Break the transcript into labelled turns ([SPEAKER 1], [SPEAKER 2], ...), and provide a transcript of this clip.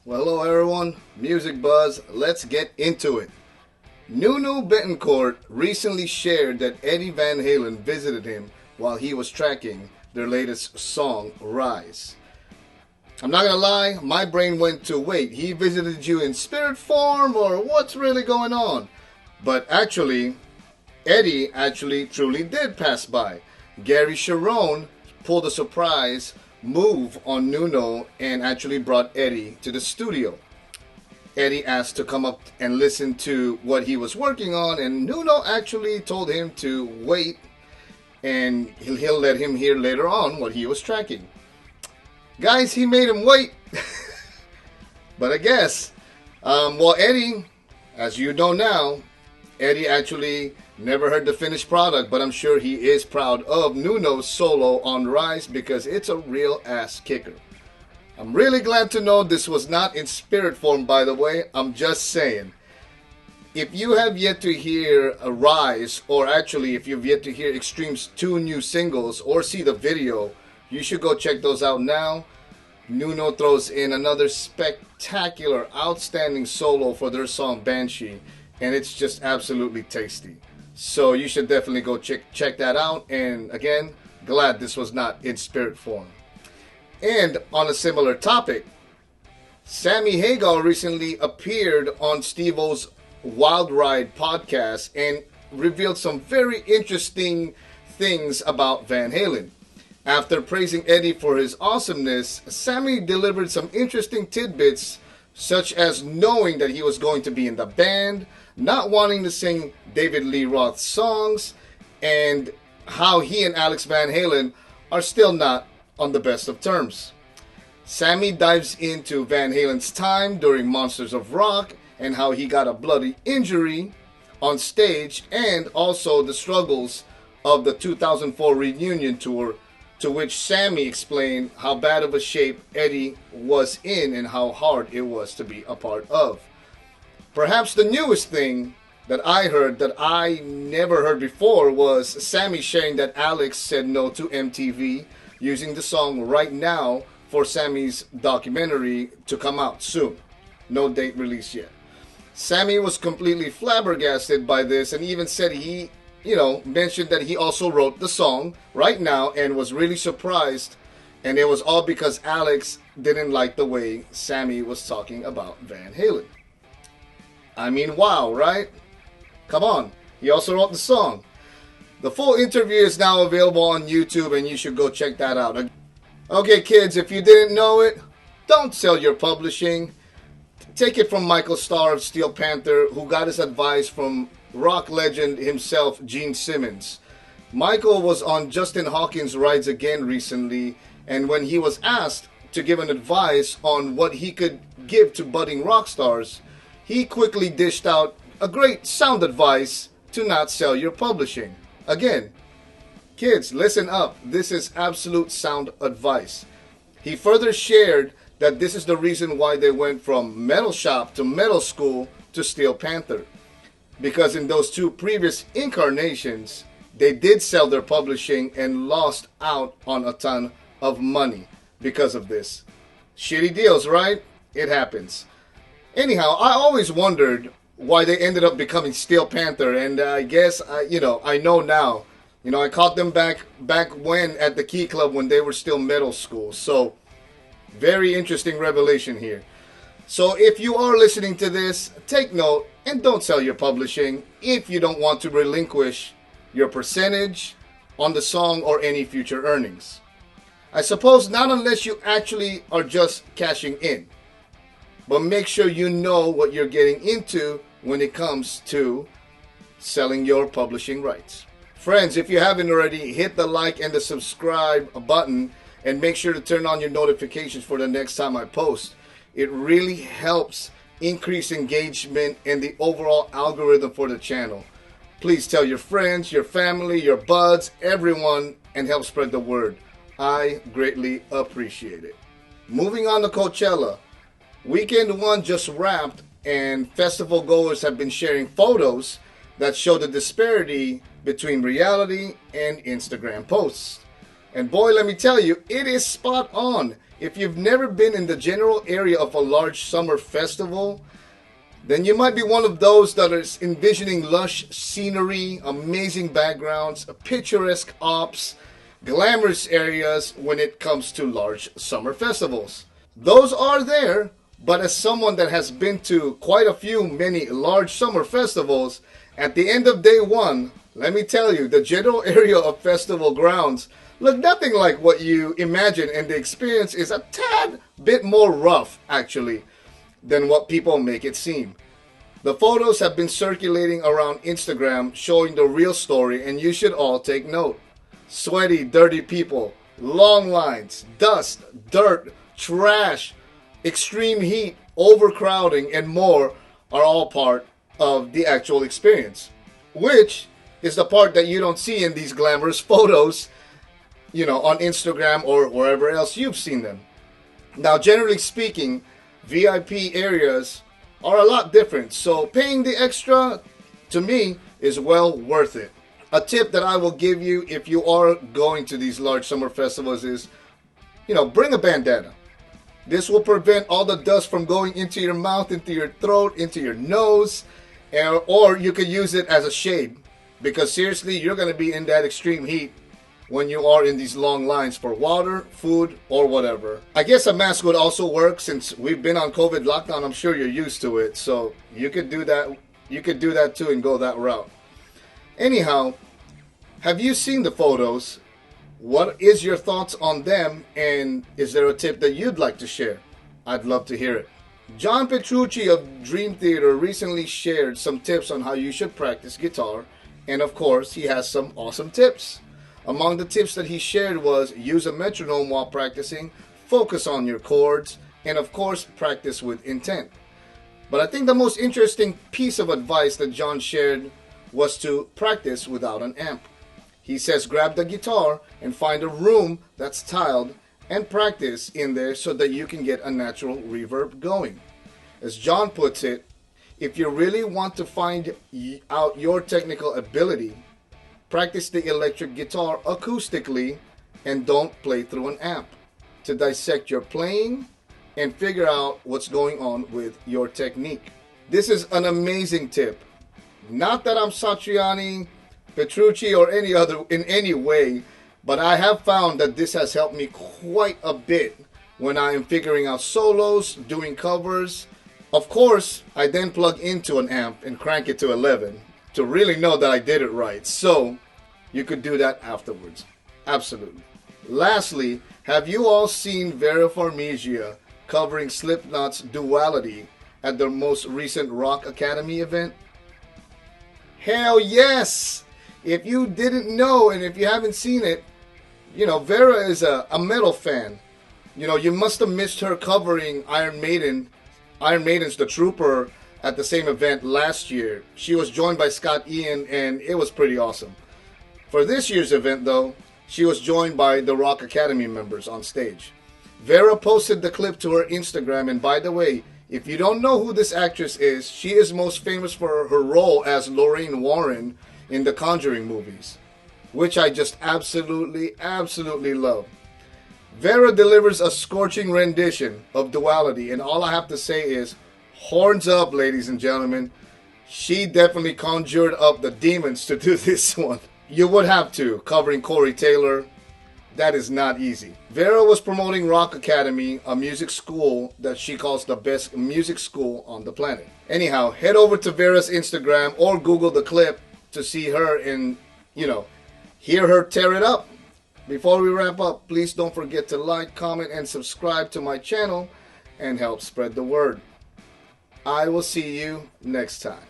[SPEAKER 1] Well, hello everyone, Music Buzz, let's get into it. Nuno Betancourt recently shared that Eddie Van Halen visited him while he was tracking their latest song, Rise. I'm not gonna lie, my brain went to, wait, he visited you in spirit form or what's really going on? But actually, Eddie truly did pass by. Gary Sharon pulled a surprise move on Nuno and actually brought Eddie to the studio. Eddie asked to come up and listen to what he was working on, and Nuno actually told him to wait and he'll let him hear later on what he was tracking. Guys, he made him wait. But I guess, Eddie, as you know now, Eddie actually never heard the finished product, but I'm sure he is proud of Nuno's solo on Rise because it's a real ass kicker. I'm really glad to know this was not in spirit form, by the way. I'm just saying. If you have yet to hear a Rise, or actually if you've yet to hear Extreme's 2 new singles or see the video, you should go check those out now. Nuno throws in another spectacular, outstanding solo for their song Banshee, and it's just absolutely tasty. So you should definitely go check that out. And again, glad this was not in spirit form. And on a similar topic, Sammy Hagar recently appeared on Steve-O's Wild Ride podcast and revealed some very interesting things about Van Halen. After praising Eddie for his awesomeness, Sammy delivered some interesting tidbits, such as knowing that he was going to be in the band, not wanting to sing David Lee Roth's songs, and how he and Alex Van Halen are still not on the best of terms. Sammy dives into Van Halen's time during Monsters of Rock and how he got a bloody injury on stage, and also the struggles of the 2004 reunion tour, to which Sammy explained how bad of a shape Eddie was in and how hard it was to be a part of. Perhaps the newest thing that I heard that I never heard before was Sammy sharing that Alex said no to MTV using the song Right Now for Sammy's documentary to come out soon. No date released yet. Sammy was completely flabbergasted by this and even said he, mentioned that he also wrote the song Right Now and was really surprised, and it was all because Alex didn't like the way Sammy was talking about Van Halen. I mean, wow, right? Come on. He also wrote the song. The full interview is now available on YouTube, and you should go check that out. Okay, kids, if you didn't know it, don't sell your publishing. Take it from Michael Starr of Steel Panther, who got his advice from rock legend himself, Gene Simmons. Michael was on Justin Hawkins' Rides Again recently, and when he was asked to give an advice on what he could give to budding rock stars, he quickly dished out a great sound advice to not sell your publishing. Again, kids, listen up. This is absolute sound advice. He further shared that this is the reason why they went from Metal Shop to Metal School to Steel Panther. Because in those 2 previous incarnations, they did sell their publishing and lost out on a ton of money because of this. Shitty deals, right? It happens. Anyhow, I always wondered why they ended up becoming Steel Panther, and I guess, I know now. I caught them back when at the Key Club when they were still Metal School. So, very interesting revelation here. So if you are listening to this, take note and don't sell your publishing if you don't want to relinquish your percentage on the song or any future earnings. I suppose not unless you actually are just cashing in. But make sure you know what you're getting into when it comes to selling your publishing rights. Friends, if you haven't already, hit the like and the subscribe button and make sure to turn on your notifications for the next time I post. It really helps increase engagement, and the overall algorithm for the channel. Please tell your friends, your family, your buds, everyone, and help spread the word. I greatly appreciate it. Moving on to Coachella. Weekend 1 just wrapped, and festival goers have been sharing photos that show the disparity between reality and Instagram posts. And boy, let me tell you, it is spot on. If you've never been in the general area of a large summer festival, then you might be one of those that is envisioning lush scenery, amazing backgrounds, picturesque ops, glamorous areas when it comes to large summer festivals. Those are there, but as someone that has been to quite a few many large summer festivals, at the end of day 1, let me tell you, the general area of festival grounds look nothing like what you imagine, and the experience is a tad bit more rough, actually, than what people make it seem. The photos have been circulating around Instagram showing the real story, and you should all take note. Sweaty, dirty people, long lines, dust, dirt, trash, extreme heat, overcrowding, and more are all part of the actual experience, which is the part that you don't see in these glamorous photos, on Instagram or wherever else you've seen them. Now, generally speaking, VIP areas are a lot different, so paying the extra, to me, is well worth it. A tip that I will give you if you are going to these large summer festivals is, bring a bandana. This will prevent all the dust from going into your mouth, into your throat, into your nose, or you could use it as a shade, because seriously, you're going to be in that extreme heat when you are in these long lines for water, food, or whatever. I guess a mask would also work since we've been on COVID lockdown. I'm sure you're used to it, so you could do that. You could do that too and go that route. Anyhow, have you seen the photos? What is your thoughts on them, and is there a tip that you'd like to share? I'd love to hear it. John Petrucci of Dream Theater recently shared some tips on how you should practice guitar, and of course, he has some awesome tips. Among the tips that he shared was use a metronome while practicing, focus on your chords, and of course, practice with intent. But I think the most interesting piece of advice that John shared was to practice without an amp. He says grab the guitar and find a room that's tiled and practice in there so that you can get a natural reverb going. As John puts it, if you really want to find out your technical ability, practice the electric guitar acoustically and don't play through an amp to dissect your playing and figure out what's going on with your technique. This is an amazing tip. Not that I'm Satriani, Petrucci, or any other in any way, but I have found that this has helped me quite a bit when I am figuring out solos, doing covers. Of course, I then plug into an amp and crank it to 11 to really know that I did it right. So, you could do that afterwards. Absolutely. Lastly, have you all seen Vera Farmigia covering Slipknot's Duality at their most recent Rock Academy event? Hell yes! If you didn't know and if you haven't seen it, Vera is a metal fan. You must have missed her covering Iron Maiden's The Trooper at the same event last year. She was joined by Scott Ian and it was pretty awesome. For this year's event though, she was joined by the Rock Academy members on stage. Vera posted the clip to her Instagram, and by the way, if you don't know who this actress is, she is most famous for her role as Lorraine Warren in the Conjuring movies, which I just absolutely love. Vera delivers a scorching rendition of Duality, and all I have to say is, horns up, ladies and gentlemen. She definitely conjured up the demons to do this one. You would have to, covering Corey Taylor. That is not easy. Vera was promoting Rock Academy, a music school that she calls the best music school on the planet. Anyhow, head over to Vera's Instagram or Google the clip to see her and, hear her tear it up. Before we wrap up, please don't forget to like, comment, and subscribe to my channel and help spread the word. I will see you next time.